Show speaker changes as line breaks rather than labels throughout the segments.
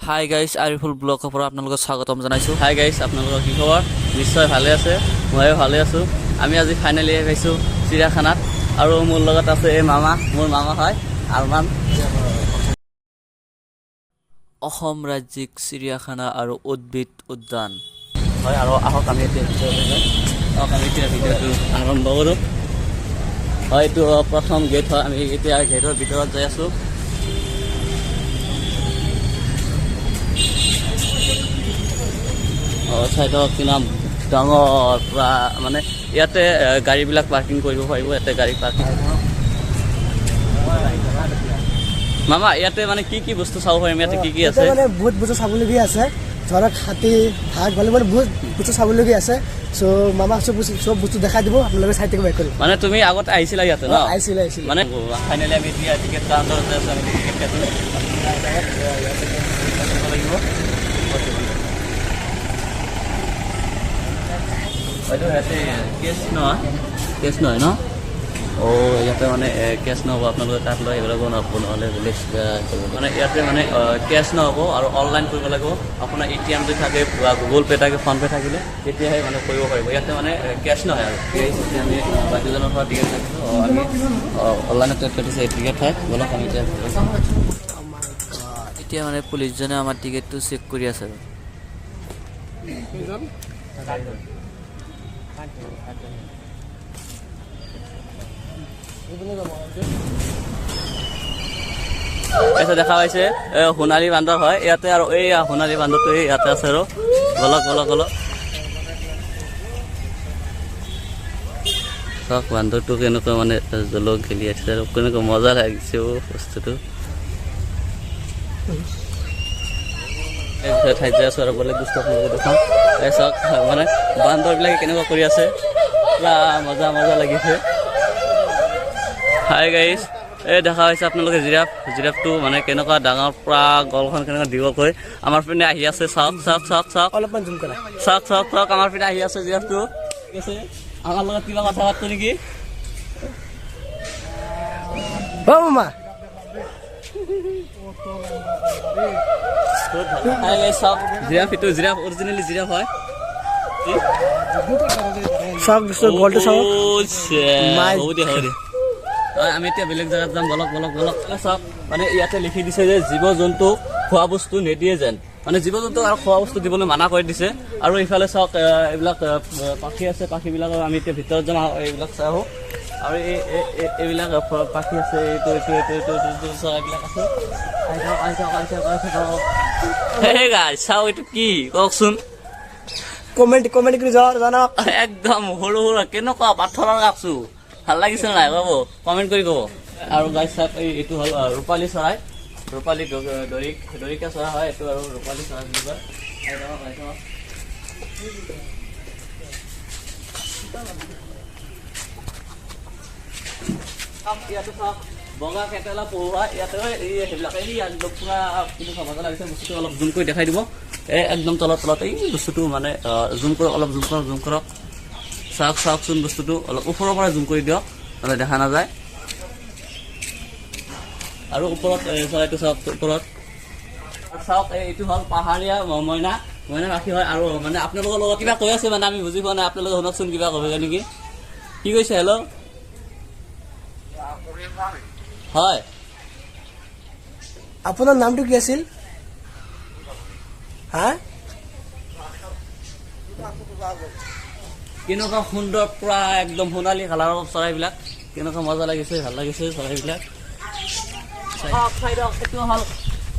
Hi guys Ariful ব্লগৰ পৰা আপোনালোকক স্বাগতম জনাইছোঁ। হাই গাইজ, আপোনালোকৰ কি খবৰ? নিশ্চয় ভালে আছে, ময়ো ভালে আছোঁ। আমি আজি ফাইনেলি আহিছোঁ চিৰিয়াখানাত আৰু মোৰ লগত আছে এই মামা, মোৰ মামা হয় আৰমান। অসম ৰাজ্যিক চিৰিয়াখানা আৰু উদ্ভিদ উদ্যান হয়। আৰু আহক আমি এতিয়া ভিডিঅ'টো আৰম্ভ কৰোঁ। হয়, এইটো প্ৰথম গেট হয়। আমি এতিয়া গেটৰ ভিতৰত যাই আছোঁ। চাইডত কিমান ডাঙৰ পুৰা মানে ইয়াতে গাড়ীবিলাক পাৰ্কিং কৰিব পাৰিব। ইয়াতে গাড়ী পাৰ্কিং। মামা, ইয়াতে মানে কি কি বস্তু চাব পাৰিম? ইয়াতে কি কি আছে?
মানে বহুত বস্তু চাবলগীয়া আছে, ধৰক হাতী, ভাগ, ভলীবল বহুত বস্তু চাবলগীয়া আছে। চ' মামা চব বস্তু দেখাই দিব, আপোনালোকে চাই থাকিব পাৰিব।
মানে তুমি আগতে আহিছিলা ইয়াতে ন?
আহিছিলে
মানে ফাইনেলি আমি এতিয়া টিকেট কাউণ্টাৰত আছোঁ। আমি টিকেট কাটিলোঁ লাগিব। হয়তো ইয়াতে কেছ নহয় ন? ইয়াতে মানে কেছ নহ'ব, আপোনালোকে তাত লৈ এইবিলাক নহ'ব, নহ'লে বেলেগ মানে ইয়াতে মানে কেছ নহ'ব আৰু অনলাইন কৰিব লাগিব। আপোনাৰ ATM যদি থাকে বা গুগল পে' থাকে, ফোন পে' থাকিলে তেতিয়াহে মানে কৰিব পাৰিব। ইয়াতে মানে কেছ নহয় আৰু আমি বাকীজনৰ পৰা টিকেট থাকিলোঁ। আমি অনলাইনত টিকেট কাটিছে, টিকেট হয়। বলক আমি এতিয়া মানে পুলিচজনে আমাৰ টিকেটটো চেক কৰি আছে। দেখা পাইছে সোণালী বান্দৰ হয় ইয়াতে, আৰু এই সোণালী বান্দৰটো ইয়াতে আছে। আৰু গলক চাওক বান্দৰটো কেনেকুৱা মানে জলক খেলি আছে আৰু কেনেকুৱা মজা লাগিছে বস্তুটো। ঠাইত যাই আছোঁ আৰু বেলেগ বস্তু আপোনালোকে দেখাম। চাওক মানে বান্দৰবিলাকে কেনেকুৱা কৰি আছে, পুৰা মজা লাগিছে। হাই গাইজ, দেখা হৈছে আপোনালোকে জিৰাফটো মানে কেনেকুৱা ডাঙৰ, পুৰা গলখন কেনেকুৱা দীঘলকৈ আমাৰ পিনে আহি আছে। চাওক
অলপমান জুম কৰা।
চাওক আমাৰ পিনে আহি আছে জিৰাফটো। ঠিক আছে, আমাৰ লগত কিবা কথা পাতোঁ নেকি?
মামা
চাওক জিৰাফ, এইটো জিৰাফ অৰিজিনেলি জিৰাফ হয়।
চাওক গলটো চাওক।
হ'ব দে। আমি এতিয়া বেলেগ জেগাত যাম। বলক চাওক, মানে ইয়াতে লিখি দিছে যে জীৱ জন্তু খোৱা বস্তু নিদিয়ে যেন, মানে জীৱ জন্তুক আৰু খোৱা বস্তু দিবলৈ মানা কৰি দিছে। আৰু ইফালে চাওক এইবিলাক পাখি আছে, পাখিবিলাকৰ আমি এতিয়া ভিতৰত যাম, এইবিলাক চাই আহোঁ। আৰু এইবিলাক পাখি আছে, এইটো চৰাইবিলাক আছে। চাওক এইটো কি কওকচোন,
কমেণ্ট কৰি জনাওক।
একদম সৰু কেনেকুৱা পাথৰৰ কাপছো, ভাল লাগিছে নাই ক'ব, কমেণ্ট কৰি ক'ব। আৰু গাই চাওক এইটো হ'ল ৰূপালী চৰাই, ৰূপালী দৰিকা চৰাই হয় এইটো, আৰু ৰূপালী চৰাই বুলি কয়। ইয়াতে চাওক বগা কেটেলা পঢ়োৱা, ইয়াতে সেইবিলাক পুৰা কিন্তু মজা লাগিছে। বস্তুটো অলপ জুম কৰি দেখাই দিব। একদম তলত এই বস্তুটো মানে জুম কৰক, অলপ জুম কৰক। চাওকচোন বস্তুটো অলপ ওপৰৰ পৰা জুম কৰি দিয়ক, নহ'লে দেখা নাযায়। আৰু ওপৰত চৰাইটো চাওক, ওপৰত চাওক এইটো হ'ল পাহাৰীয়া মইনা ৰাখি হয়। আৰু মানে আপোনালোকৰ লগত কিবা কৈ আছে, মানে আমি বুজি পোৱা নাই। আপোনালোকে শুনকচোন কিবা ক'ব নেকি? কি কৈছে? হেল্ল' হয়,
আপোনাৰ নামটো কি আছিল? হা,
কেনেকুৱা সুন্দৰ, পুৰা একদম সোণালী কালাৰৰ চৰাইবিলাক, কেনেকুৱা মজা লাগিছে, ভাল লাগিছে চৰাইবিলাক।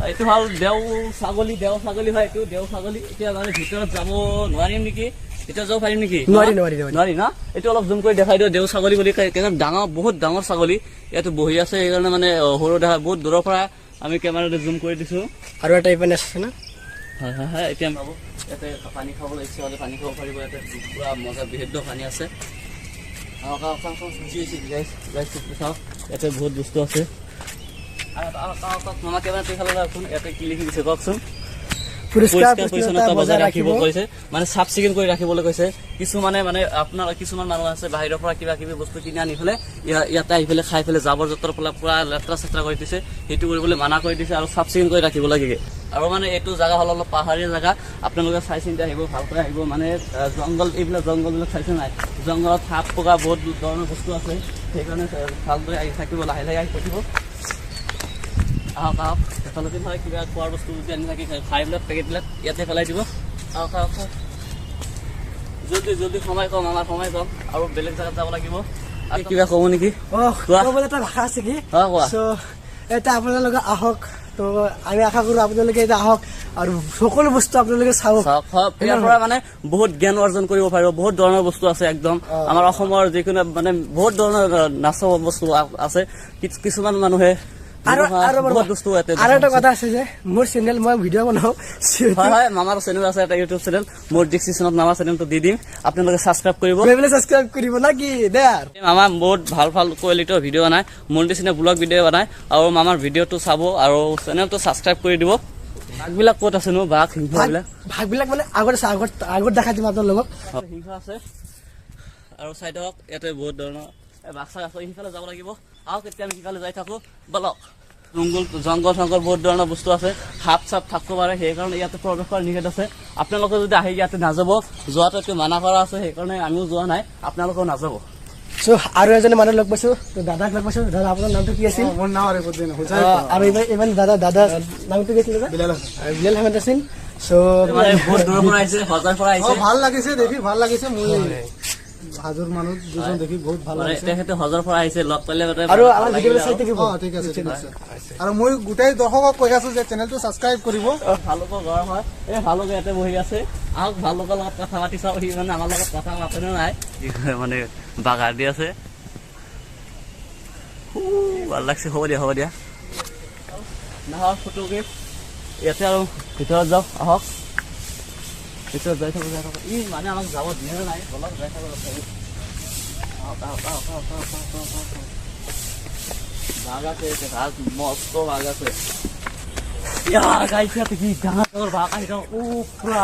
এইটো হ'ল দেও ছাগলী হয়। এইটো দেও ছাগলী। এতিয়া মানে ভিতৰত যাব নোৱাৰিম নেকি? ভিতৰত যাব পাৰিম নেকি? নোৱাৰি ন? এইটো অলপ জুম কৰি দেখাই দিওঁ। দেও ছাগলী বুলি কেনেকুৱা ডাঙৰ, বহুত ডাঙৰ ছাগলী ইয়াতে বহি আছে। সেইকাৰণে মানে সৰু দেখা, বহুত দূৰৰ পৰা আমি কেমেৰাটো জুম কৰি দিছোঁ।
আৰু এটা ইপিনে আছে না?
হয়। এতিয়া আমি পাব ইয়াতে পানী খাবলৈ ইচ্ছা হ'লে পানী খাব পাৰিব। ইয়াতে পুৰা মজা বিশুদ্ধ পানী আছে। চাওক ইয়াতে বহুত বস্তু আছে। মামা কেমেৰা খালে যাওকচোন, ইয়াতে কি লিখি দিছে কওকচোন? পৰিষ্কাৰ পৰিচ্ছন্নতা বজাই ৰাখিব কৈছে, মানে চাফ চিকুণ কৰি ৰাখিবলৈ কৈছে। কিছুমান মানুহ আছে বাহিৰৰ পৰা কিবা কিবি বস্তু কিনি আনি পেলাই ইয়াতে আহি পেলাই খাই পেলাই জাবৰ জোঁথৰ পেলাই পুৰা লেতেৰা চেতেৰা কৰি দিছে। সেইটো কৰিবলৈ মানা কৰি দিছে আৰু চাফ চিকুণ কৰি ৰাখিব লাগে। আৰু মানে এইটো জেগা হ'ল অলপ পাহাৰীয়া জেগা আপোনালোকে চাই চিন্তি আহিব ভালকৈ আহিব মানে জংঘল এইবিলাক জংঘলবিলাক চাইছে নাই জংঘলত সাপ পকা বহুত ধৰণৰ বস্তু আছে সেইকাৰণে ভালদৰে আহি থাকিব লাহে লাহে আহি থাকিব আহক আহক এফালতে হয় কিবা খোৱাৰ বস্তু যদি আনি থাকি খাইবিলাক পেকেটবিলাক ইয়াতে পেলাই দিব আহক আহক জলদি সময় কম আমাৰ সময় কম আৰু বেলেগ জেগাত যাব লাগিব আৰু কিবা ক'ব নেকি
ক'বলৈ এটা ভাষা আছে কি
কোৱা
এটা আপোনালোকে আহক তো আমি আশা কৰোঁ আপোনালোকে এতিয়া আহক আৰু সকলো বস্তু আপোনালোকে চাওক
ইয়াৰ পৰা মানে বহুত জ্ঞান অৰ্জন কৰিব পাৰিব বহুত ধৰণৰ বস্তু আছে একদম আমাৰ অসমৰ যিকোনো মানে বহুত ধৰণৰ নাচৰ বস্তু আছে কিছুমান মানুহে
আৰু এটা কথা আছে যে মোৰ চেনেল মই ভিডিঅ' বনাওঁ
হয় মামাৰ চেনেল আছে এটা ইউটিউব চেনেল মোৰ ডিছক্ৰিপশ্যনত মামাৰ চেনেলটো দি দিম আপোনালোকে ছাবস্ক্ৰাইব কৰিব
না কি দে
মামা বহুত ভাল কোৱালিটিৰ ভিডিঅ' বনায় মোৰ নিচিনা ব্লগ ভিডিঅ' বনায় আৰু মামাৰ ভিডিঅ'টো চাব আৰু চেনেলটো ছাবস্ক্ৰাইব কৰি দিব বাঘবিলাক ক'ত আছে নো বাঘ
ভাগবিলাক মানে আগত দেখাই দিম আপোনালোকক
হিংসা আছে আৰু চাইডক ইয়াতে বহুত ধৰণৰ বাঘ চাঘ আছে সিফালে যাব লাগিব আৰু কেতিয়া আমি সিফালে যাই থাকোঁ বলক জংঘল বহুত ধৰণৰ বস্তু আছে সাপ চাপ থাকিব পাৰে সেইকাৰণে ইয়াতে প্ৰৱেশ কৰাৰ নিষেধ আছে আপোনালোকে যদি আহি ইয়াতে নাযাব যোৱাটো একটু মানা কৰা আছে সেইকাৰণে আমিও যোৱা নাই আপোনালোকেও নাযাব
আৰু এজনী মানুহ লগ পাইছো দাদাক লগ পাইছো দাদা আপোনাৰ নামটো কি আছিল মোৰ নাম আৰু ইমান দাদা নামটো কি আছিল বিলাল আহমেদ আছিল
বহুত দূৰৰ পৰা আহিছে হজাৰ পৰা আহিছে
ভাল লাগিছে দেখি ভাল লাগিছে মোৰ হাজোৰ মানুহ দুজন দেখি বহুত ভাল লাগিছে
তেখেতে হজাৰ পৰা আহিছে লগ পালে
আৰু আমাৰ ভিডিঅ' চাই থাকিব
ঠিক আছে আৰু মই গোটেই দৰ্শকক কৈ আছো যে চেনেলটো ছাবস্ক্ৰাইব কৰিব
ভালুকৰ ঘৰ হয় এই ভালুক ইয়াতে বহি আছে আহক ভালুকৰ লগত কথা পাতি চাওঁ সি মানে আমাৰ লগত কথা পাতেনে নাই মানে বাগাৰ দি আছে ভাল লাগছে হ'ব দিয়া নাহক ফটো ইয়াতে আৰু ভিতৰত যাওক আহক ভিতৰত যাই থাকো ই মানে আমাক যাব দিয়ে নাই অলপ যাই থাকো বাঘ আছে মস্ত বাঘ আছে গাইছে কি ডাঙৰ বাঘ আহিছে পুৰা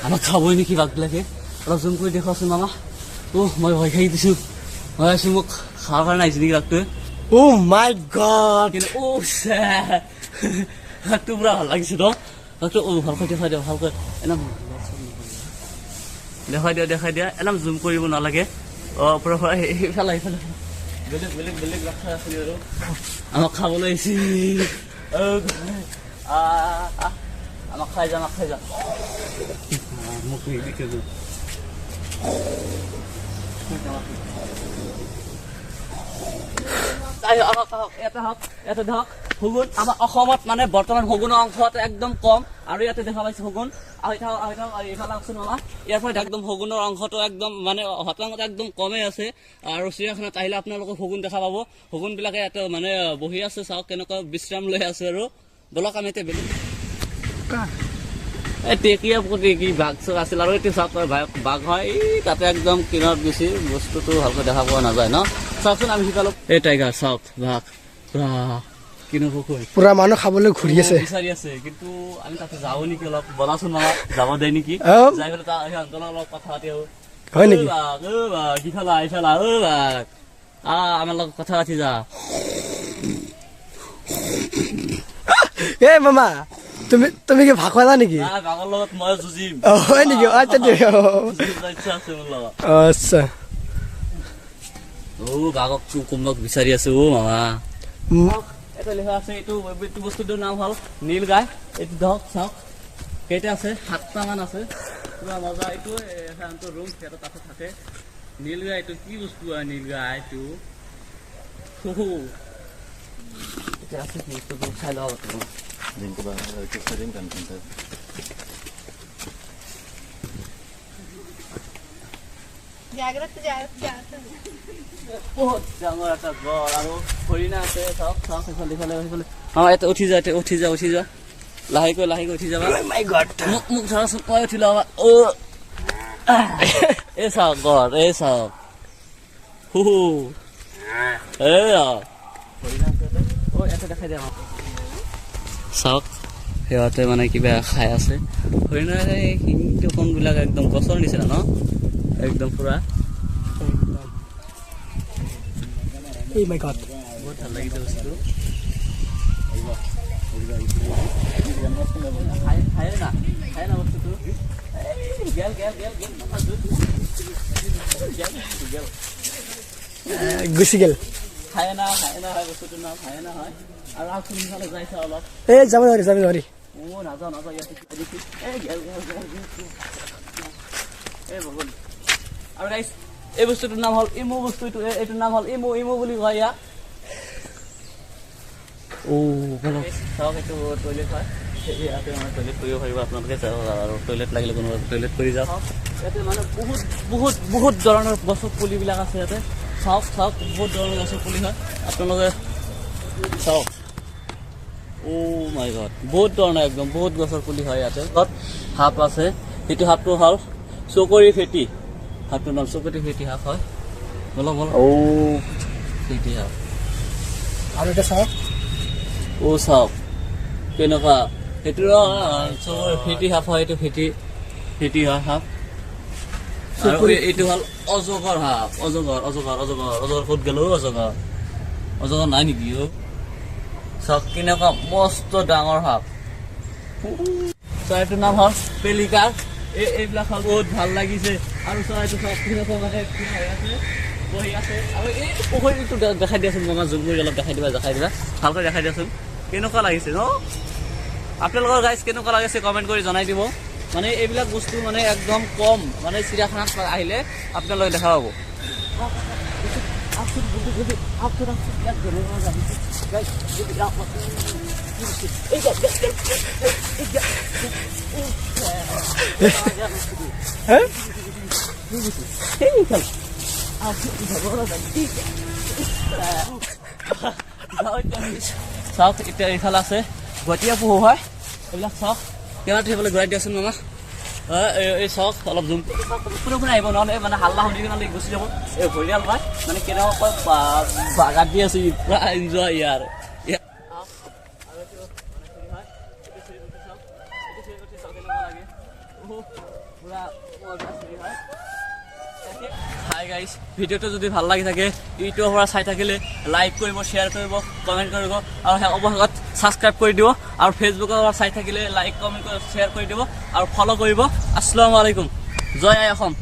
আমাক খাবই নেকি বাঘবিলাকে অলপ জুম কৰি দেখুৱাচোন মামা মই ভয় খাই দিছো মই আছো মোক খাৱাৰ কাৰণে আহিছে নেকি বাঘটোৱে
মাই গড
কিন্তু বাঘটো পুৰা ভাল লাগিছে ন ভালকৈ ভালকৈ দেখাই দিয়া একদম জুম কৰিব নালাগে পৰা সেইফালে বেলেগ বাচ্ছা আছে আৰু আমাক খাবলৈ আহিছে আমাক খাই যা মোক ইয়াতে ধৰক শগুন আমাৰ অসমত মানে বৰ্তমান শগুনৰ অংশ একদম কম আৰু ইয়াতে দেখা পাইছে শগুন এইফালে আছো নহয় ইয়াৰ পৰা একদম শগুনৰ অংশটো একদম মানে শতাংশ একদম কমেই আছে আৰু চিৰিয়াখানাত আহিলে আপোনালোকক শগুন দেখা পাব শগুনবিলাকে ইয়াতে মানে বহি আছে চাওক কেনেকুৱা বিশ্ৰাম লৈ আছে আৰু বলক আমি এতিয়া বেলেগ টেকিয়া কি বাঘ চাঘ আছিল আৰু এতিয়া চাওক বাঘ হয় তাতে একদম কিনাৰত বেছি বস্তুটো ভালকৈ দেখা পোৱা নাযায় ন চাওকচোন আমি শিকালো এই টাইগাৰ চাওক বাঘ
পুৰা মানুহ খাবলৈ ঘূৰি আছে
বিচাৰি আছে কিন্তু আমি তাতে যাওঁ নেকি অলপ বনাচোন মামা যাব দে নেকি যাই পেলাই সিহঁতৰ অলপ কথা পাতি আহো
হয় নেকি
সিফালা ইফালা বাঘ আমাৰ লগত কথা পাতি যা
এ মামা তুমি কি ভাগ খোৱা নেকি
বাঘৰ লগত মই যুঁজিম
হয় নেকি আচ্ছা
ইচ্ছা আছে মোৰ লগত
আচ্ছা
বাঘক কোনোবাক বিচাৰি আছে মামা এটা লেখা আছে এইটো বস্তুটোৰ নাম হ'ল নীল গাই এইটো ধৰক চাওক কেইটা আছে 7টা মান আছে পুৰা মজা এইটো ৰুম সিহঁতৰ তাতে থাকে নীল গাই এইটো কি বস্তু হয় নীল গাই এইটো এতিয়া আছে কি বস্তুটো চাই লওক বহুত ডাঙৰ এটা গড় আৰু হৰিণা আছে চাওক সেইফালে ইয়াতে উঠি যা লাহেকৈ উঠি যাবা মোক ধৰাচোন কয় উঠি লবা এই চাওক গড় এই চাওক ইয়াতে দেখাই দিয়া চাওক সিহঁতে মানে কিবা খাই আছে হৰিণাৰ হিংটো কোনবিলাক একদম গছৰ নিচিনা ন একদম পুৰা বহুত ভাল লাগিছে বস্তুটো খায় না বস্তুটো গেল
গুচি গেল
খায় না হয় বস্তুটো না খায় না হয় আৰু আকৌ সিফালে যাইছে অলপ
এই যাব নোৱাৰি
নাযাওঁ ইয়াতে দেখি গেল ভগৱান আৰু গাইছ এই বস্তুটোৰ নাম হ'ল ইমু বস্তুটো এইটোৰ নাম হ'ল ইমু বুলি কয় ইয়াক চাওক এইটো টয়লেট হয় ইয়াতে মানে টয়লেট কৰিব পাৰিব আপোনালোকে চাওক আৰু টয়লেট লাগিলে কোনোবা টয়লেট কৰি যাওক ইয়াতে মানে বহুত ধৰণৰ গছৰ পুলিবিলাক আছে ইয়াতে চাওক বহুত ধৰণৰ গছৰ পুলি হয় আপোনালোকে চাওক মাই গড বহুত ধৰণৰ একদম বহুত গছৰ পুলি হয় ইয়াতে সাপ আছে সেইটো সাপটো হ'ল চকৰি ফেটি সাপটোৰ নাম চকৰি ফেটি সাপ হয় বলক ফেটি সাপ
আৰু এটা চাওক
চাওক কেনেকুৱা সেইটো ফেটি সাপ হয় এইটো ফেটি হয় সাপ আৰু এইটো হ'ল অজগৰ সাপ অজগৰ ক'ত গ'ল অজগৰ নাই নেকি চাওক কেনেকুৱা মস্ত ডাঙৰ সাপ চৰাইটোৰ নাম হ'ল পেলিকাৰ এইবিলাক হ'ল বহুত ভাল লাগিছে আৰু চৰাইটো চাওক কেনেকুৱা মানে বহি আছে আৰু এই পুখুৰীটো দেখাই দিয়াচোন মই জুম কৰি অলপ দেখাই দিবা ভালকৈ দেখাই দিয়াচোন কেনেকুৱা লাগিছে ন আপোনালোকৰ গাইজ কেনেকুৱা লাগিছে কমেণ্ট কৰি জনাই দিব মানে এইবিলাক বস্তু মানে একদম কম মানে চিৰিয়াখানাত আহিলে আপোনালোকে দেখা পাব চাওক এতিয়া এইফালে আছে গতিয়া পুহু হয় এইবিলাক চাওক কেনেকৈ সেইফালে ঘূৰাই দিয়াচোন মামা এই চাওক অলপ জুম কোনে আহিব নহ'লে মানে হাল্লা শুনি কিনে গুচি যাব এই ভৰিয়াল হয় মানে কেনেকুৱা বাগাত দি আছো পুৰা এনজয় ইয়াৰ হাই গাইজ ভিডিঅ'টো যদি ভাল লাগি থাকে ইউটিউবৰ পৰা চাই থাকিলে লাইক কৰিব শ্বেয়াৰ কৰিব কমেণ্ট কৰিব আৰু অৱশেষত ছাবস্ক্ৰাইব কৰি দিব আৰু ফেচবুকৰ পৰা চাই থাকিলে লাইক কমেণ্ট শ্বেয়াৰ কৰি দিব আৰু ফ'ল' কৰিব আসসালামু আলাইকুম জয় আই অসম